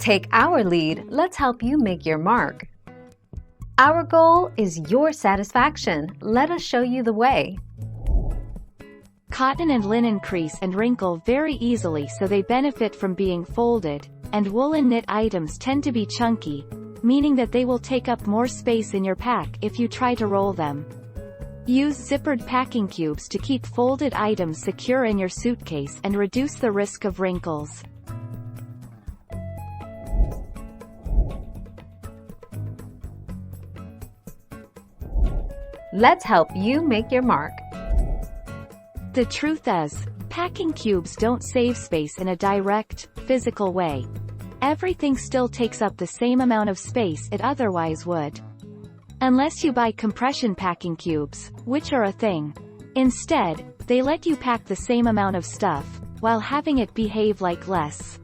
Take our lead, let's help you make your mark. Our goal is your satisfaction. Let us show you the way. Cotton and linen crease and wrinkle very easily, so they benefit from being folded, and woolen knit items tend to be chunky, meaning that they will take up more space in your pack if you try to roll them. Use zippered packing cubes to keep folded items secure in your suitcase and reduce the risk of wrinkles. Let's help you make your mark. The truth is, packing cubes don't save space in a direct, physical way. Everything still takes up the same amount of space it otherwise would. Unless you buy compression packing cubes, which are a thing. Instead, they let you pack the same amount of stuff, while having it behave like less.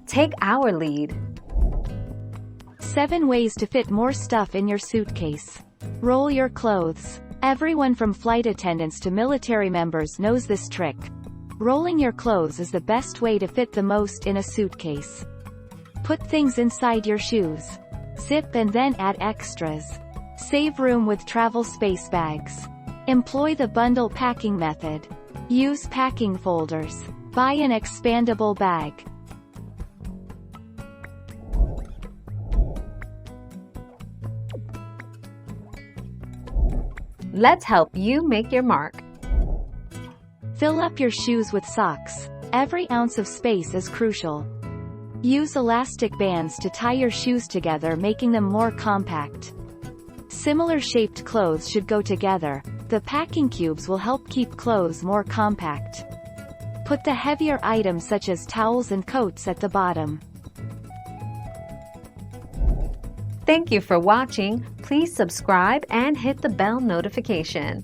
Take our lead. 7 ways to fit more stuff in your suitcase. Roll your clothes. Everyone from flight attendants to military members knows this trick. Rolling your clothes is the best way to fit the most in a suitcase. Put things inside your shoes. Zip and then add extras. Save room with travel space bags. Employ the bundle packing method. Use packing folders. Buy an expandable bag. Let's help you make your mark. Fill up your shoes with socks. Every ounce of space is crucial. Use elastic bands to tie your shoes together, making them more compact. Similar shaped clothes should go together. The packing cubes will help keep clothes more compact. Put the heavier items such as towels and coats at the bottom. Thank you for watching. Please subscribe and hit the bell notification.